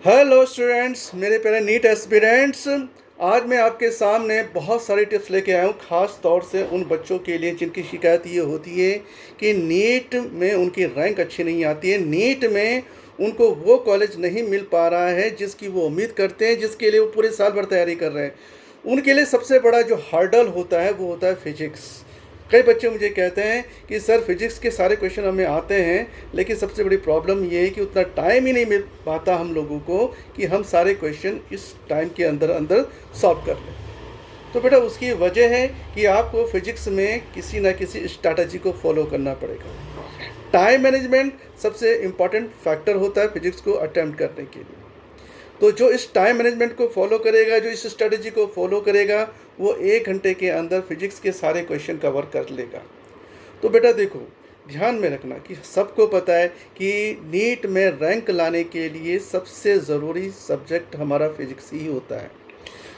Hello students, मेरे प्यारे NEET aspirants. आज मैं आपके सामने बहुत सारी टिप्स लेके आया हूँ, ख़ास तौर से उन बच्चों के लिए जिनकी शिकायत ये होती है कि नीट में उनकी रैंक अच्छी नहीं आती है। नीट में उनको वो कॉलेज नहीं मिल पा रहा है जिसकी वो उम्मीद करते हैं, जिसके लिए वो पूरे साल भर तैयारी कर रहे हैं। उनके लिए सबसे बड़ा जो हर्डल होता है वो होता है फिजिक्स। कई बच्चे मुझे कहते हैं कि सर फिजिक्स के सारे क्वेश्चन हमें आते हैं, लेकिन सबसे बड़ी प्रॉब्लम ये है कि उतना टाइम ही नहीं मिल पाता हम लोगों को कि हम सारे क्वेश्चन इस टाइम के अंदर अंदर सॉल्व कर लें। तो बेटा उसकी वजह है कि आपको फिजिक्स में किसी ना किसी स्ट्रैटेजी को फॉलो करना पड़ेगा। टाइम मैनेजमेंट सबसे इम्पॉर्टेंट फैक्टर होता है फिजिक्स को अटेम्प्ट करने के लिए। तो जो इस टाइम मैनेजमेंट को फॉलो करेगा, जो इस स्ट्रेटजी को फॉलो करेगा, वो 1 घंटे के अंदर फिजिक्स के सारे क्वेश्चन कवर कर लेगा। तो बेटा देखो, ध्यान में रखना कि सबको पता है कि नीट में रैंक लाने के लिए सबसे ज़रूरी सब्जेक्ट हमारा फिजिक्स ही होता है,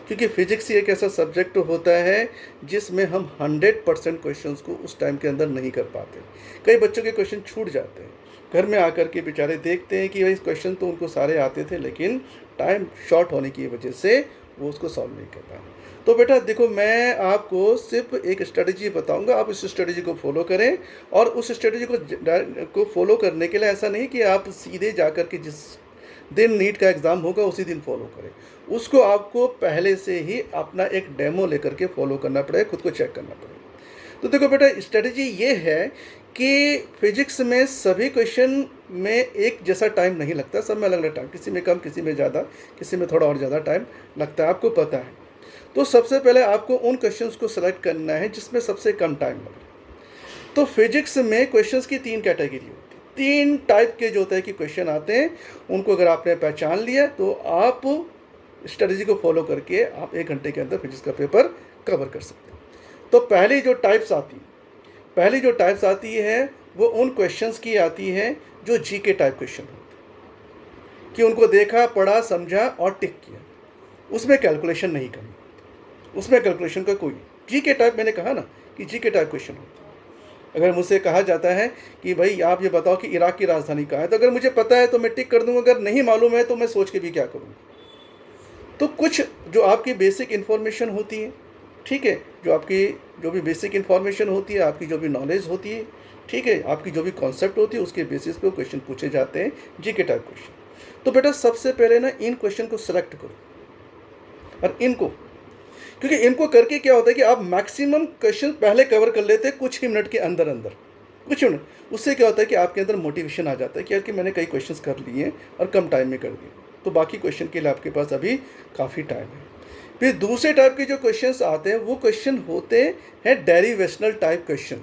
क्योंकि फिजिक्स ही एक ऐसा सब्जेक्ट होता है जिसमें हम 100% क्वेश्चंस को उस टाइम के अंदर नहीं कर पाते। कई बच्चों के क्वेश्चन छूट जाते हैं, घर में आकर के बेचारे देखते हैं कि भाई क्वेश्चन तो उनको सारे आते थे, लेकिन टाइम शॉर्ट होने की वजह से वो उसको सॉल्व नहीं कर पाए। तो बेटा देखो, मैं आपको सिर्फ एक स्ट्रेटजी बताऊंगा, आप इस स्ट्रेटजी को फॉलो करें। और उस स्ट्रेटजी को फॉलो करने के लिए ऐसा नहीं कि आप सीधे जाकर के जिस दिन नीट का एग्ज़ाम होगा उसी दिन फॉलो करें। उसको आपको पहले से ही अपना एक डेमो लेकर के फॉलो करना पड़ेगा, खुद को चेक करना पड़ेगा। तो देखो बेटा, स्ट्रेटजी ये है कि फिजिक्स में सभी क्वेश्चन में एक जैसा टाइम नहीं लगता, सब में अलग अलग टाइम, किसी में कम, किसी में ज़्यादा, किसी में थोड़ा और ज़्यादा टाइम लगता है, आपको पता है। तो सबसे पहले आपको उन क्वेश्चंस को सेलेक्ट करना है जिसमें सबसे कम टाइम लगे। तो फिजिक्स में क्वेश्चंस की 3 कैटेगरी होती है, 3 टाइप के जो होता है कि क्वेश्चन आते हैं। उनको अगर आपने पहचान लिया तो आप स्ट्रेटजी को फॉलो करके आप 1 घंटे के अंदर फिजिक्स का पेपर कवर कर सकते हैं। तो पहली जो टाइप्स आती है वो उन क्वेश्चंस की आती है जो जीके टाइप क्वेश्चन होते हैं, कि उनको देखा, पढ़ा, समझा और टिक किया, उसमें कैलकुलेशन नहीं करनी, उसमें कैलकुलेशन का कोई। जीके टाइप, मैंने कहा ना कि जीके टाइप क्वेश्चन होता है। अगर मुझसे कहा जाता है कि भाई आप ये बताओ कि इराक की राजधानी कहाँ है, तो अगर मुझे पता है तो मैं टिक कर दूंगा, अगर नहीं मालूम है तो मैं सोच के भी क्या करूँगा। तो कुछ जो आपकी बेसिक इन्फॉर्मेशन होती है, ठीक है, जो आपकी जो भी बेसिक इन्फॉर्मेशन होती है, आपकी जो भी नॉलेज होती है, ठीक है, आपकी जो भी कॉन्सेप्ट होती है, उसके बेसिस पे वो क्वेश्चन पूछे जाते हैं, जीके टाइप क्वेश्चन। तो बेटा सबसे पहले ना इन क्वेश्चन को सिलेक्ट करो, और इनको, क्योंकि इनको करके क्या होता है कि आप मैक्सिमम क्वेश्चन पहले कवर कर लेते हैं कुछ ही मिनट के अंदर अंदर, कुछ मिनट। उससे क्या होता है कि आपके अंदर मोटिवेशन आ जाता है कि यार कि मैंने कई क्वेश्चंस कर लिए और कम टाइम में कर दिए, तो बाकी क्वेश्चन के लिए आपके पास अभी काफ़ी टाइम है। फिर दूसरे टाइप के जो क्वेश्चंस आते हैं वो क्वेश्चन होते हैं डेरिवेशनल टाइप क्वेश्चन,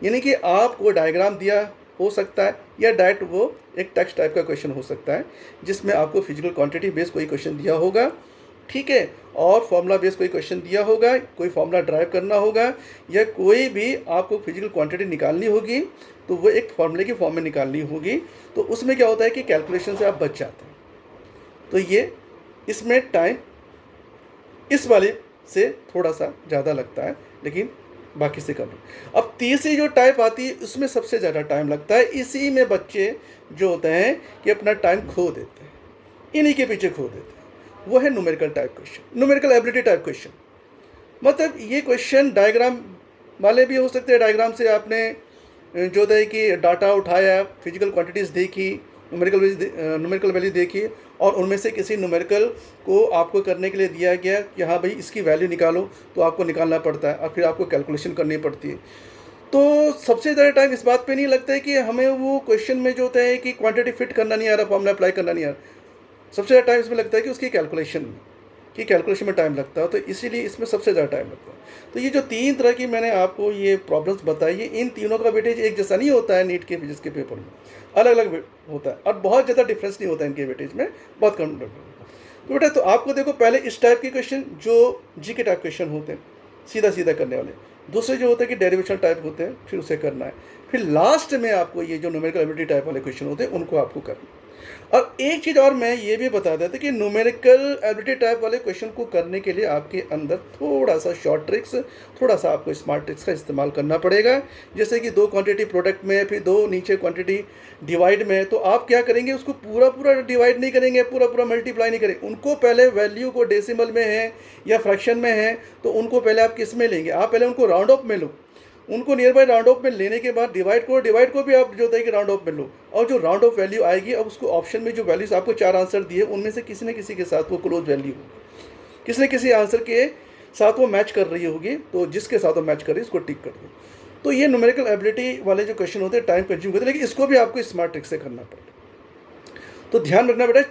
यानी कि आपको डायग्राम दिया हो सकता है या डायरेक्ट वो एक टेक्स्ट टाइप का क्वेश्चन हो सकता है, जिसमें आपको फिजिकल क्वांटिटी बेस्ड कोई क्वेश्चन दिया होगा, ठीक है, और फॉर्मूला बेस्ड कोई क्वेश्चन दिया होगा, कोई फॉर्मूला ड्राइव करना होगा, या कोई भी आपको फिजिकल क्वांटिटी निकालनी होगी, तो वो एक फॉर्मूले की फॉर्म में निकालनी होगी। तो उसमें क्या होता है कि कैलकुलेशन से आप बच जाते हैं। तो ये इसमें टाइम इस वाले से थोड़ा सा ज़्यादा लगता है, लेकिन बाकी से कम है। अब तीसरी जो टाइप आती है उसमें सबसे ज़्यादा टाइम लगता है। इसी में बच्चे जो होते हैं कि अपना टाइम खो देते हैं, इन्हीं के पीछे खो देते हैं। वो है numerical type question, numerical ability type question. मतलब ये क्वेश्चन डायग्राम वाले भी हो सकते हैं। डायग्राम से आपने जो होता है कि डाटा उठाया, फिजिकल क्वांटिटीज़ देखी, न्यूमेरिकल वैल्यू देखी, और उनमें से किसी न्यूमेरिकल को आपको करने के लिए दिया गया कि हाँ भाई इसकी वैल्यू निकालो, तो आपको निकालना पड़ता है और फिर आपको कैलकुलेशन करनी पड़ती है। तो सबसे ज़्यादा टाइम इस बात पे नहीं लगता है कि हमें वो क्वेश्चन में जो होता है कि क्वांटिटी फिट करना नहीं आ रहा, फॉर्मूला अप्लाई करना नहीं आ रहा। सबसे ज़्यादा टाइम इसमें लगता है कि उसकी कैलकुलेशन में टाइम लगता है, तो इसीलिए इसमें सबसे ज़्यादा टाइम लगता है। तो ये जो 3 तरह की मैंने आपको ये प्रॉब्लम्स बताई है, इन तीनों का वेटेज एक जैसा नहीं होता है। नीट के फिजिक्स के पेपर में अलग अलग होता है, और बहुत ज़्यादा डिफरेंस नहीं होता है इनके वेटेज में, बहुत कम डिफरेंस। तो बेटा तो आपको देखो, पहले इस टाइप के क्वेश्चन जो जीके टाइप क्वेश्चन होते हैं, सीधा सीधा करने वाले। दूसरे जो होते हैं कि डेरिवेशनल टाइप होते हैं, फिर उसे करना है। फिर लास्ट में आपको ये जो न्यूमेरिकल एबिलिटी टाइप वाले क्वेश्चन होते हैं उनको आपको करना। और एक चीज़ और मैं ये भी बता देता कि न्यूमेरिकल एबिलिटी टाइप वाले क्वेश्चन को करने के लिए आपके अंदर थोड़ा सा शॉर्ट ट्रिक्स, थोड़ा सा आपको स्मार्ट ट्रिक्स का इस्तेमाल करना पड़ेगा। जैसे कि 2 क्वांटिटी प्रोडक्ट में, फिर 2 नीचे क्वांटिटी डिवाइड में, तो आप क्या करेंगे, उसको पूरा पूरा डिवाइड नहीं करेंगे, पूरा पूरा मल्टीप्लाई नहीं करेंगे। उनको पहले वैल्यू को डेसिमल में है या फ्रैक्शन में है तो उनको पहले आप किस में लेंगे, आप पहले उनको राउंड ऑफ में लो। उनको नियर बाई राउंड ऑफ में लेने के बाद डिवाइड को भी आप जो होता है कि राउंड ऑफ में लो, और जो राउंड ऑफ वैल्यू आएगी, अब उसको ऑप्शन में जो वैल्यूज आपको 4 आंसर दिए उनमें से किसी न किसी के साथ वो क्लोज वैल्यू होगी, किसी न किसी आंसर के साथ वो मैच कर रही होगी, तो जिसके साथ वो मैच कर रही है उसको टिक कर दो। तो ये न्यूमेरिकल एबिलिटी वाले जो क्वेश्चन होते हैं टाइम कंज्यूम करते हैं, लेकिन इसको भी आपको स्मार्ट ट्रिक से करना पड़ेगा। तो ध्यान रखना बेटा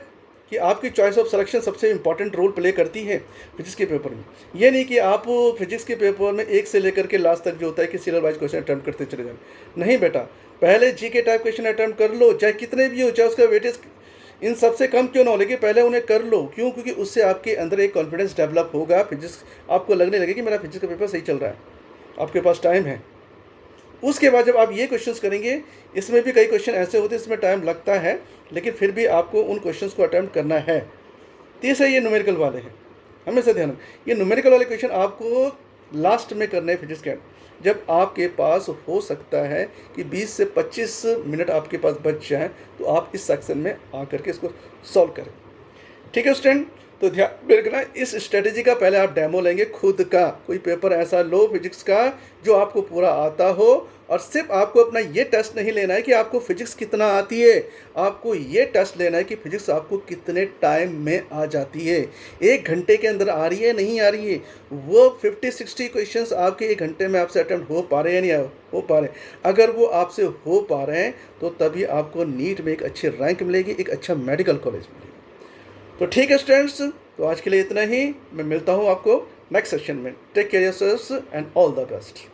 कि आपकी चॉइस ऑफ सिलेक्शन सबसे इंपॉर्टेंट रोल प्ले करती है फिजिक्स के पेपर में। ये नहीं कि आप फिजिक्स के पेपर में 1 से लेकर के लास्ट तक जो होता है कि सीरियल वाइज क्वेश्चन अटैम्प्ट करते चले जाएं। नहीं बेटा, पहले जी के टाइप क्वेश्चन अटैम्प्ट कर लो, चाहे कितने भी हो, चाहे उसका वेटेज इन सबसे कम क्यों ना हो, लेकिन पहले उन्हें कर लो। क्यों? क्योंकि उससे आपके अंदर एक कॉन्फिडेंस डेवलप होगा, फिजिक्स आपको लगने लगे कि मेरा फिजिक्स का पेपर सही चल रहा है, आपके पास टाइम है। उसके बाद जब आप ये क्वेश्चंस करेंगे, इसमें भी कई क्वेश्चन ऐसे होते हैं इसमें टाइम लगता है, लेकिन फिर भी आपको उन क्वेश्चंस को अटैम्प्ट करना है। तीसरे ये न्यूमेरिकल वाले हैं, हमेशा ध्यान रखें, ये न्यूमेरिकल वाले क्वेश्चन आपको लास्ट में करने हैं फिजिक्स के, जब आपके पास हो सकता है कि 20 से 25 मिनट आपके पास बच जाएँ, तो आप इस सेक्शन में आकर के इसको सॉल्व करें। ठीक है स्टूडेंट, तो ध्यान रखना, इस स्ट्रेटेजी का पहले आप डेमो लेंगे खुद का। कोई पेपर ऐसा लो फिजिक्स का जो आपको पूरा आता हो, और सिर्फ आपको अपना ये टेस्ट नहीं लेना है कि आपको फिजिक्स कितना आती है, आपको ये टेस्ट लेना है कि फिजिक्स आपको कितने टाइम में आ जाती है। 1 घंटे के अंदर आ रही है, नहीं आ रही है, वो 50-60 क्वेश्चंस आपके 1 घंटे में आपसे अटेम्प्ट हो पा रहे हैं, नहीं हो पा रहे। अगर वो आपसे हो पा रहे हैं तो तभी आपको नीट में एक अच्छी रैंक मिलेगी, एक अच्छा मेडिकल कॉलेज मिलेगा। तो ठीक है स्टूडेंट्स, तो आज के लिए इतना ही। मैं मिलता हूँ आपको नेक्स्ट सेशन में। Take care yourselves and all the best.